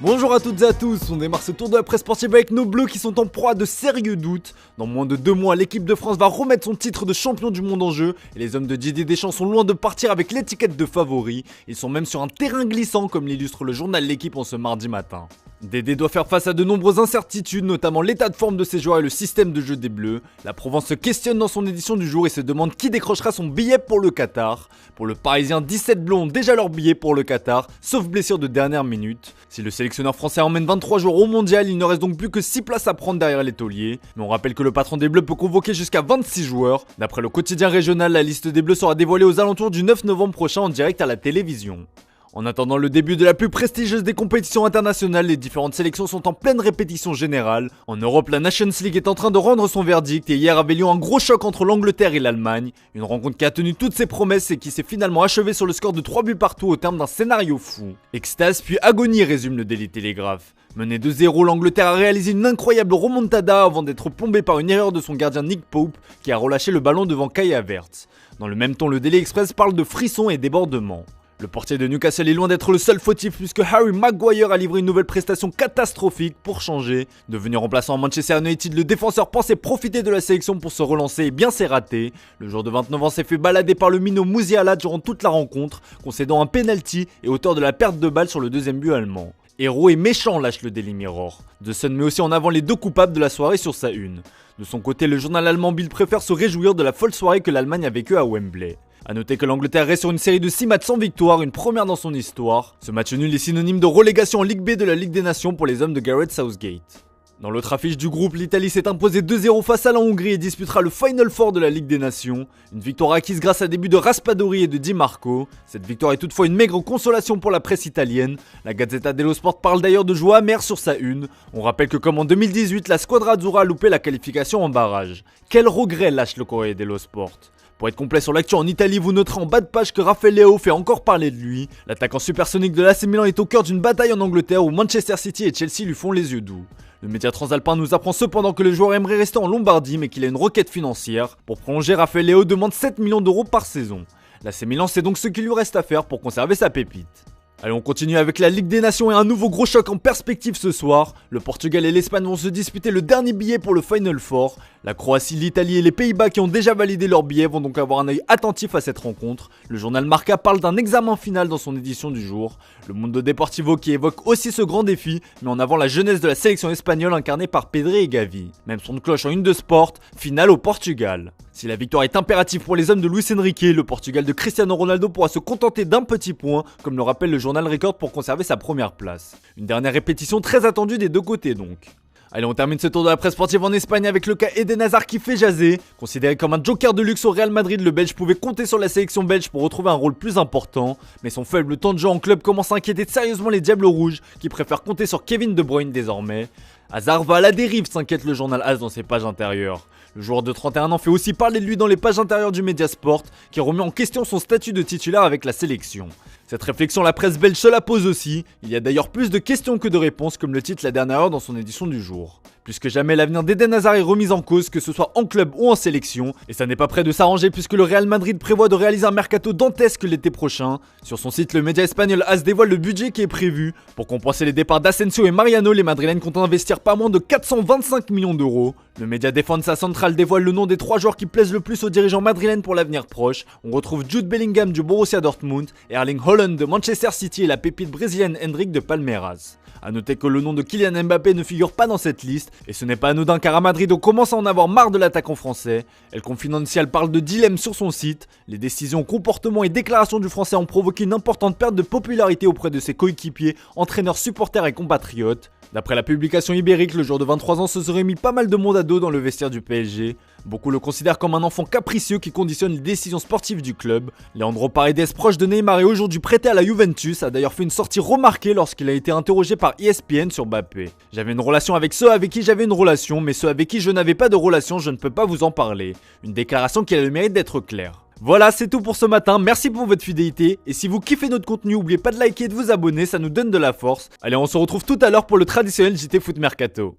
Bonjour à toutes et à tous, on démarre ce tour de la presse sportive avec nos bleus qui sont en proie à de sérieux doutes. Dans moins de 2 mois, l'équipe de France va remettre son titre de champion du monde en jeu et les hommes de Didier Deschamps sont loin de partir avec l'étiquette de favoris. Ils sont même sur un terrain glissant comme l'illustre le journal L'Équipe en ce mardi matin. Dédé doit faire face à de nombreuses incertitudes, notamment l'état de forme de ses joueurs et le système de jeu des Bleus. La Provence se questionne dans son édition du jour et se demande qui décrochera son billet pour le Qatar. Pour le Parisien, 17 Bleus ont déjà leur billet pour le Qatar, sauf blessure de dernière minute. Si le sélectionneur français emmène 23 joueurs au mondial, il ne reste donc plus que 6 places à prendre derrière les tauliers. Mais on rappelle que le patron des Bleus peut convoquer jusqu'à 26 joueurs. D'après le quotidien régional, la liste des Bleus sera dévoilée aux alentours du 9 novembre prochain en direct à la télévision. En attendant le début de la plus prestigieuse des compétitions internationales, les différentes sélections sont en pleine répétition générale. En Europe, la Nations League est en train de rendre son verdict et hier avait lieu un gros choc entre l'Angleterre et l'Allemagne. Une rencontre qui a tenu toutes ses promesses et qui s'est finalement achevée sur le score de 3 buts partout au terme d'un scénario fou. Extase puis agonie, résume le Daily Telegraph. Menée de 0, l'Angleterre a réalisé une incroyable remontada avant d'être plombée par une erreur de son gardien Nick Pope qui a relâché le ballon devant Kai Havertz. Dans le même temps, le Daily Express parle de frissons et débordements. Le portier de Newcastle est loin d'être le seul fautif puisque Harry Maguire a livré une nouvelle prestation catastrophique pour changer. Devenu remplaçant à Manchester United, le défenseur pensait profiter de la sélection pour se relancer et bien c'est raté. Le joueur de 29 ans s'est fait balader par le minot Musiala durant toute la rencontre, concédant un penalty et auteur de la perte de balle sur le deuxième but allemand. Héros et méchant, lâche le Daily Mirror. The Sun met aussi en avant les 2 coupables de la soirée sur sa une. De son côté, le journal allemand Bild préfère se réjouir de la folle soirée que l'Allemagne a vécue à Wembley. A noter que l'Angleterre reste sur une série de 6 matchs sans victoire, une première dans son histoire. Ce match nul est synonyme de relégation en Ligue B de la Ligue des Nations pour les hommes de Gareth Southgate. Dans l'autre affiche du groupe, l'Italie s'est imposée 2-0 face à la Hongrie et disputera le Final Four de la Ligue des Nations. Une victoire acquise grâce à des buts de Raspadori et de Di Marco. Cette victoire est toutefois une maigre consolation pour la presse italienne. La Gazzetta dello Sport parle d'ailleurs de joie amère sur sa une. On rappelle que comme en 2018, la Squadra Azzurra a loupé la qualification en barrage. Quel regret, lâche le Corriere dello Sport. Pour être complet sur l'actu en Italie, vous noterez en bas de page que Rafael Leao fait encore parler de lui. L'attaquant supersonique de l'AC Milan est au cœur d'une bataille en Angleterre où Manchester City et Chelsea lui font les yeux doux. Le média transalpin nous apprend cependant que le joueur aimerait rester en Lombardie mais qu'il a une requête financière. Pour prolonger, Rafael Leao demande 7 millions d'euros par saison. L'AC Milan sait donc ce qu'il lui reste à faire pour conserver sa pépite. Allez, on continue avec la Ligue des Nations et un nouveau gros choc en perspective ce soir. Le Portugal et l'Espagne vont se disputer le dernier billet pour le Final Four. La Croatie, l'Italie et les Pays-Bas qui ont déjà validé leur billet vont donc avoir un œil attentif à cette rencontre. Le journal Marca parle d'un examen final dans son édition du jour. Le Mundo Deportivo qui évoque aussi ce grand défi, met en avant la jeunesse de la sélection espagnole incarnée par Pedri et Gavi. Même son de cloche en une de sport, finale au Portugal. Si la victoire est impérative pour les hommes de Luis Enrique, le Portugal de Cristiano Ronaldo pourra se contenter d'un petit point, comme le rappelle le journal Record pour conserver sa première place. Une dernière répétition très attendue des deux côtés donc. Allez, on termine ce tour de la presse sportive en Espagne avec le cas Eden Hazard qui fait jaser. Considéré comme un joker de luxe au Real Madrid, le Belge pouvait compter sur la sélection belge pour retrouver un rôle plus important. Mais son faible temps de jeu en club commence à inquiéter sérieusement les Diables Rouges qui préfèrent compter sur Kevin De Bruyne désormais. Hazard va à la dérive, s'inquiète le journal AS dans ses pages intérieures. Le joueur de 31 ans fait aussi parler de lui dans les pages intérieures du Mediasport, qui remet en question son statut de titulaire avec la sélection. Cette réflexion, la presse belge se la pose aussi. Il y a d'ailleurs plus de questions que de réponses, comme le titre la dernière heure dans son édition du jour. Plus que jamais, l'avenir d'Eden Hazard est remis en cause, que ce soit en club ou en sélection. Et ça n'est pas près de s'arranger puisque le Real Madrid prévoit de réaliser un mercato dantesque l'été prochain. Sur son site, le média espagnol AS dévoile le budget qui est prévu. Pour compenser les départs d'Asensio et Mariano, les Madrilènes comptent investir pas moins de 425 millions d'euros. Le média Defensa Central dévoile le nom des 3 joueurs qui plaisent le plus aux dirigeants madrilènes pour l'avenir proche. On retrouve Jude Bellingham du Borussia Dortmund, Erling Haaland de Manchester City et la pépite brésilienne Hendrik de Palmeiras. A noter que le nom de Kylian Mbappé ne figure pas dans cette liste, et ce n'est pas anodin car à Madrid on commence à en avoir marre de l'attaquant français. El Confidencial parle de dilemme sur son site. Les décisions, comportements et déclarations du français ont provoqué une importante perte de popularité auprès de ses coéquipiers, entraîneurs, supporters et compatriotes. D'après la publication ibérique, le joueur de 23 ans se serait mis pas mal de monde à dos dans le vestiaire du PSG. Beaucoup le considèrent comme un enfant capricieux qui conditionne les décisions sportives du club. Leandro Paredes, proche de Neymar et aujourd'hui prêté à la Juventus, a d'ailleurs fait une sortie remarquée lorsqu'il a été interrogé par ESPN sur Mbappé. J'avais une relation avec ceux avec qui j'avais une relation, mais ceux avec qui je n'avais pas de relation, je ne peux pas vous en parler. Une déclaration qui a le mérite d'être claire. Voilà, c'est tout pour ce matin, merci pour votre fidélité, et si vous kiffez notre contenu, n'oubliez pas de liker et de vous abonner, ça nous donne de la force. Allez, on se retrouve tout à l'heure pour le traditionnel JT Foot Mercato.